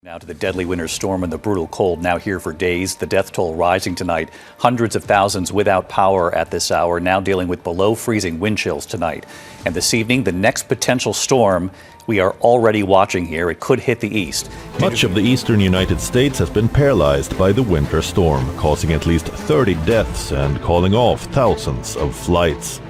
Now to the deadly winter storm and the brutal cold now here for days. The death toll rising tonight. Hundreds of thousands without power at this hour, now dealing with below freezing wind chills tonight. And this evening, the next potential storm we are already watching here. It could hit the east. Much of the eastern United States has been paralyzed by the winter storm, causing at least 30 deaths and calling off thousands of flights.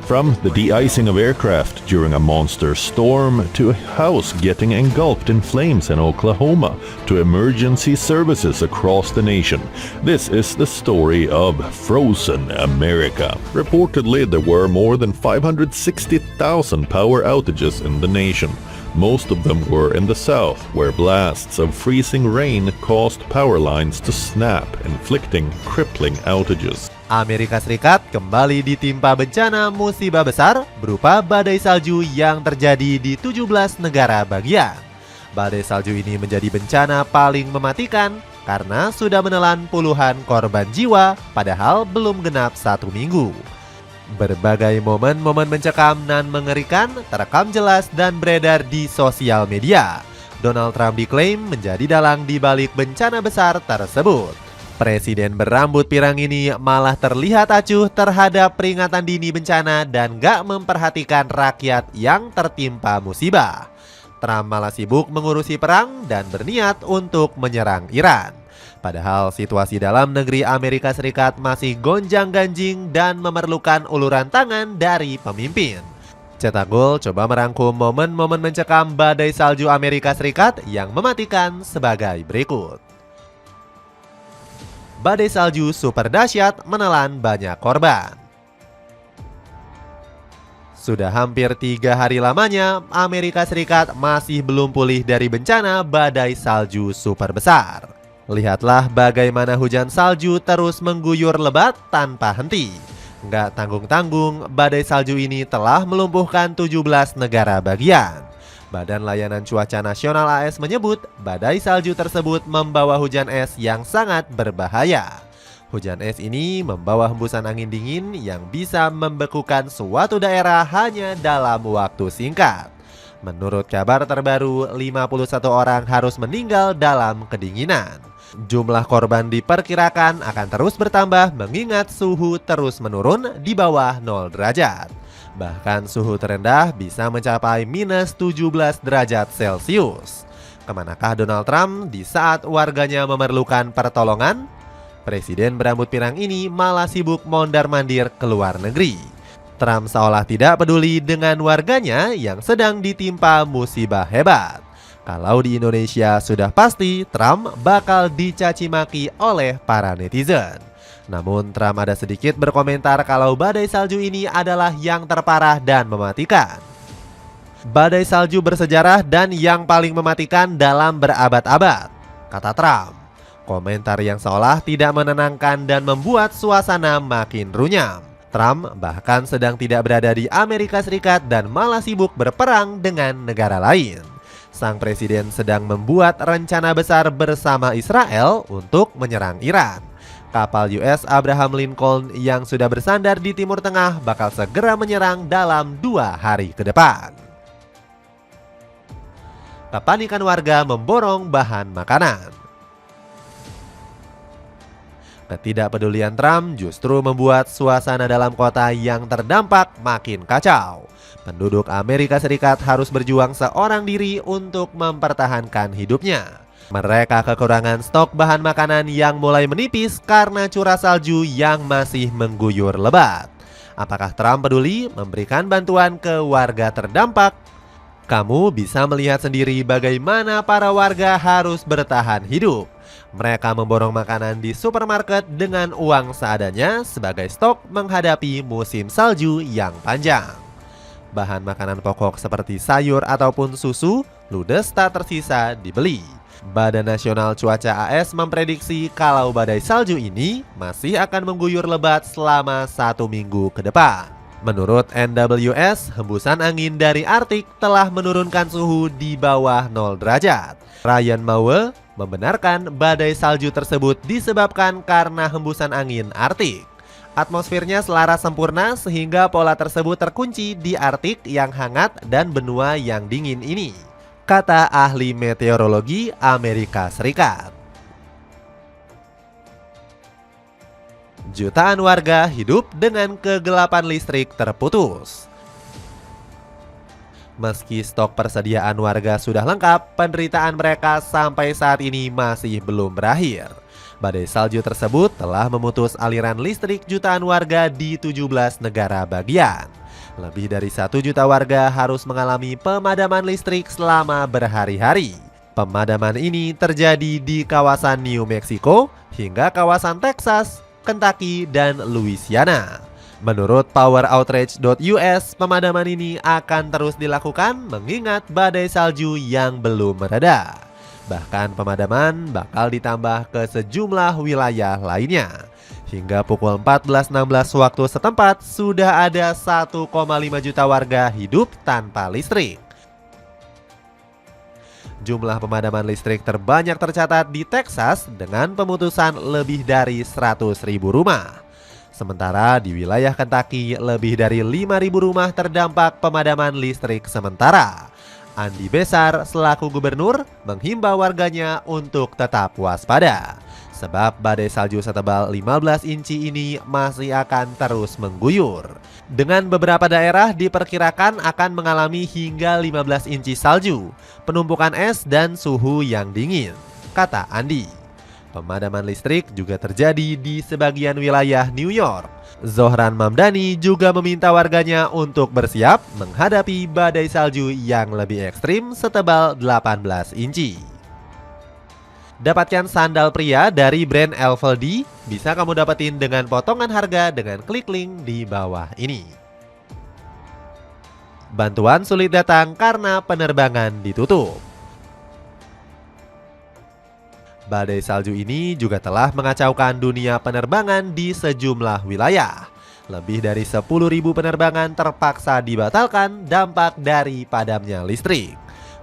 From the de-icing of aircraft during a monster storm, to a house getting engulfed in flames in Oklahoma, to emergency services across the nation. This is the story of frozen America. Reportedly, there were more than 560,000 power outages in the nation. Most of them were in the south, where blasts of freezing rain caused power lines to snap, inflicting crippling outages. Amerika Serikat kembali ditimpa bencana musibah besar berupa badai salju yang terjadi di 17 negara bagian. Badai salju ini menjadi bencana paling mematikan karena sudah menelan puluhan korban jiwa padahal belum genap 1 minggu. Berbagai momen-momen mencekam dan mengerikan terekam jelas dan beredar di sosial media. Donald Trump diklaim menjadi dalang di balik bencana besar tersebut. Presiden berambut pirang ini malah terlihat acuh terhadap peringatan dini bencana dan gak memperhatikan rakyat yang tertimpa musibah. Trump malah sibuk mengurusi perang dan berniat untuk menyerang Iran. Padahal situasi dalam negeri Amerika Serikat masih gonjang-ganjing dan memerlukan uluran tangan dari pemimpin. Cetak Gol coba merangkum momen-momen mencekam badai salju Amerika Serikat yang mematikan sebagai berikut. Badai salju super dahsyat menelan banyak korban. Sudah hampir 3 hari lamanya, Amerika Serikat masih belum pulih dari bencana badai salju super besar. Lihatlah bagaimana hujan salju terus mengguyur lebat tanpa henti. Nggak tanggung-tanggung, badai salju ini telah melumpuhkan 17 negara bagian. Badan Layanan Cuaca Nasional AS menyebut badai salju tersebut membawa hujan es yang sangat berbahaya. Hujan es ini membawa hembusan angin dingin yang bisa membekukan suatu daerah hanya dalam waktu singkat. Menurut kabar terbaru, 51 orang harus meninggal dalam kedinginan. Jumlah korban diperkirakan akan terus bertambah mengingat suhu terus menurun di bawah 0 derajat. Bahkan suhu terendah bisa mencapai minus 17 derajat Celcius. Kemanakah Donald Trump di saat warganya memerlukan pertolongan? Presiden berambut pirang ini malah sibuk mondar-mandir ke luar negeri. Trump seolah tidak peduli dengan warganya yang sedang ditimpa musibah hebat. Kalau di Indonesia sudah pasti Trump bakal dicaci maki oleh para netizen. Namun Trump ada sedikit berkomentar kalau badai salju ini adalah yang terparah dan mematikan. Badai salju bersejarah dan yang paling mematikan dalam berabad-abad, kata Trump. Komentar yang seolah tidak menenangkan dan membuat suasana makin runyam. Trump bahkan sedang tidak berada di Amerika Serikat dan malah sibuk berperang dengan negara lain. Sang presiden sedang membuat rencana besar bersama Israel untuk menyerang Iran. Kapal US Abraham Lincoln yang sudah bersandar di Timur Tengah bakal segera menyerang dalam 2 hari ke depan. Kepanikan warga memborong bahan makanan. Ketidakpedulian Trump justru membuat suasana dalam kota yang terdampak makin kacau. Penduduk Amerika Serikat harus berjuang seorang diri untuk mempertahankan hidupnya. Mereka kekurangan stok bahan makanan yang mulai menipis karena curah salju yang masih mengguyur lebat. Apakah Trump peduli memberikan bantuan ke warga terdampak? Kamu bisa melihat sendiri bagaimana para warga harus bertahan hidup. Mereka memborong makanan di supermarket dengan uang seadanya sebagai stok menghadapi musim salju yang panjang. Bahan makanan pokok seperti sayur ataupun susu ludes tak tersisa dibeli. Badan Nasional Cuaca AS memprediksi kalau badai salju ini masih akan mengguyur lebat selama 1 minggu ke depan. Menurut NWS, hembusan angin dari Arktik telah menurunkan suhu di bawah 0 derajat. Ryan Maue membenarkan badai salju tersebut disebabkan karena hembusan angin Arktik. Atmosfernya selaras sempurna sehingga pola tersebut terkunci di Arktik yang hangat dan benua yang dingin ini. kata ahli meteorologi Amerika Serikat. Jutaan warga hidup dengan kegelapan listrik terputus. Meski stok persediaan warga sudah lengkap, penderitaan mereka sampai saat ini masih belum berakhir. Badai salju tersebut telah memutus aliran listrik jutaan warga di 17 negara bagian. Lebih dari 1 juta warga harus mengalami pemadaman listrik selama berhari-hari. Pemadaman ini terjadi di kawasan New Mexico hingga kawasan Texas, Kentucky, dan Louisiana. Menurut poweroutrage.us, pemadaman ini akan terus dilakukan mengingat badai salju yang belum mereda. Bahkan pemadaman bakal ditambah ke sejumlah wilayah lainnya. Hingga pukul 14.16 waktu setempat, sudah ada 1,5 juta warga hidup tanpa listrik. Jumlah pemadaman listrik terbanyak tercatat di Texas dengan pemutusan lebih dari 100.000 rumah. Sementara di wilayah Kentucky, lebih dari 5.000 rumah terdampak pemadaman listrik sementara. Andy Besar selaku gubernur menghimbau warganya untuk tetap waspada. Sebab badai salju setebal 15 inci ini masih akan terus mengguyur. Dengan beberapa daerah diperkirakan akan mengalami hingga 15 inci salju, penumpukan es dan suhu yang dingin, kata Andy. Pemadaman listrik juga terjadi di sebagian wilayah New York. Zohran Mamdani juga meminta warganya untuk bersiap menghadapi badai salju yang lebih ekstrim setebal 18 inci. Dapatkan sandal pria dari brand LVD, bisa kamu dapetin dengan potongan harga dengan klik link di bawah ini. Bantuan sulit datang karena penerbangan ditutup. Badai salju ini juga telah mengacaukan dunia penerbangan di sejumlah wilayah. Lebih dari 10.000 penerbangan terpaksa dibatalkan dampak dari padamnya listrik.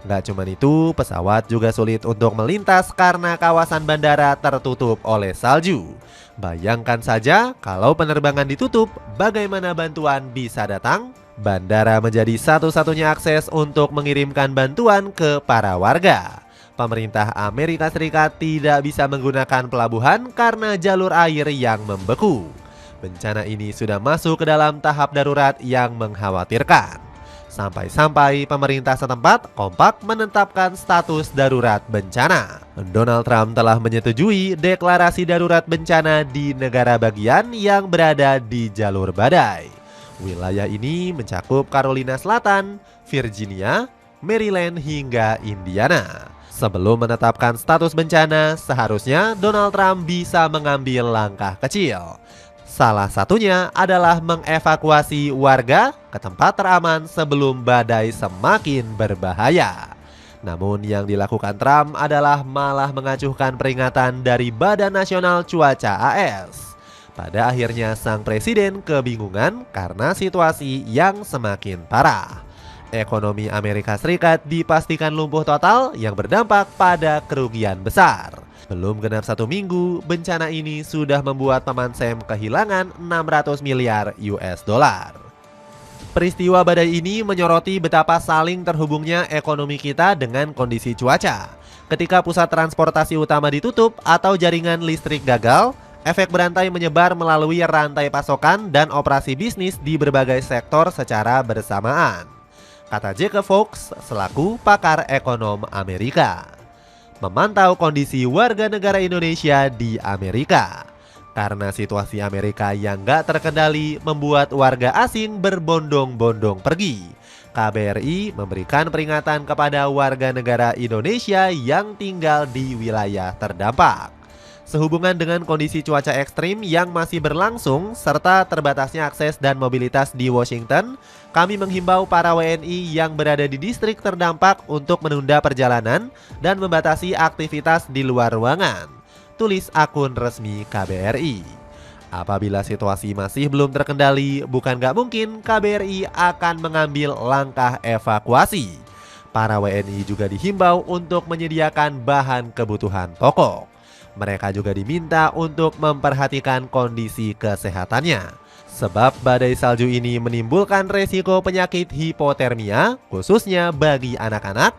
Nggak cuma itu, pesawat juga sulit untuk melintas karena kawasan bandara tertutup oleh salju. Bayangkan saja kalau penerbangan ditutup, bagaimana bantuan bisa datang? Bandara menjadi satu-satunya akses untuk mengirimkan bantuan ke para warga. Pemerintah Amerika Serikat tidak bisa menggunakan pelabuhan karena jalur air yang membeku. Bencana ini sudah masuk ke dalam tahap darurat yang mengkhawatirkan. Sampai-sampai pemerintah setempat kompak menetapkan status darurat bencana. Donald Trump telah menyetujui deklarasi darurat bencana di negara bagian yang berada di jalur badai. Wilayah ini mencakup Carolina Selatan, Virginia, Maryland, hingga Indiana. Sebelum menetapkan status bencana, seharusnya Donald Trump bisa mengambil langkah kecil. Salah satunya adalah mengevakuasi warga ke tempat teraman sebelum badai semakin berbahaya. Namun yang dilakukan Trump adalah malah mengacuhkan peringatan dari Badan Nasional Cuaca AS. Pada akhirnya sang presiden kebingungan karena situasi yang semakin parah. Ekonomi Amerika Serikat dipastikan lumpuh total yang berdampak pada kerugian besar. Belum genap 1 minggu, bencana ini sudah membuat Paman Sam kehilangan 600 miliar US dollar. Peristiwa badai ini menyoroti betapa saling terhubungnya ekonomi kita dengan kondisi cuaca. Ketika pusat transportasi utama ditutup atau jaringan listrik gagal, efek berantai menyebar melalui rantai pasokan dan operasi bisnis di berbagai sektor secara bersamaan, kata Jacob Fox selaku pakar ekonom Amerika. Memantau kondisi warga negara Indonesia di Amerika. Karena situasi Amerika yang gak terkendali membuat warga asing berbondong-bondong pergi. KBRI memberikan peringatan kepada warga negara Indonesia yang tinggal di wilayah terdampak. Sehubungan dengan kondisi cuaca ekstrim yang masih berlangsung serta terbatasnya akses dan mobilitas di Washington, kami menghimbau para WNI yang berada di distrik terdampak untuk menunda perjalanan dan membatasi aktivitas di luar ruangan, tulis akun resmi KBRI. Apabila situasi masih belum terkendali, bukan gak mungkin KBRI akan mengambil langkah evakuasi. Para WNI juga dihimbau untuk menyediakan bahan kebutuhan pokok. Mereka juga diminta untuk memperhatikan kondisi kesehatannya. Sebab badai salju ini menimbulkan resiko penyakit hipotermia, khususnya bagi anak-anak,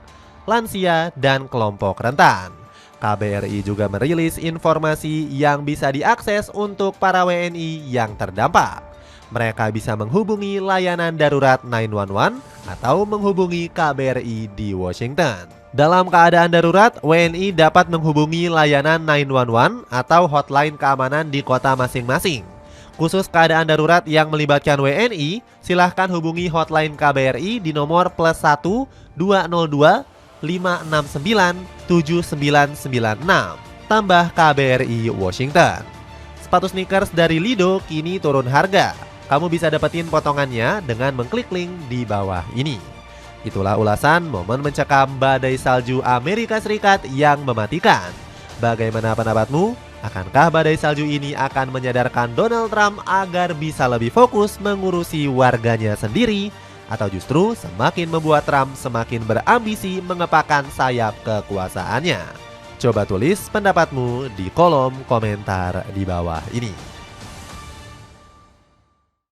lansia, dan kelompok rentan. KBRI juga merilis informasi yang bisa diakses untuk para WNI yang terdampak. Mereka bisa menghubungi layanan darurat 911 atau menghubungi KBRI di Washington. Dalam keadaan darurat, WNI dapat menghubungi layanan 911 atau hotline keamanan di kota masing-masing. Khusus keadaan darurat yang melibatkan WNI, silahkan hubungi hotline KBRI di nomor +1 202 569 7996 tambah KBRI Washington. Sepatu sneakers dari Lido kini turun harga. Kamu bisa dapetin potongannya dengan mengklik link di bawah ini. Itulah ulasan momen mencekam badai salju Amerika Serikat yang mematikan. Bagaimana pendapatmu? Akankah badai salju ini akan menyadarkan Donald Trump agar bisa lebih fokus mengurusi warganya sendiri? Atau justru semakin membuat Trump semakin berambisi mengepakkan sayap kekuasaannya? Coba tulis pendapatmu di kolom komentar di bawah ini.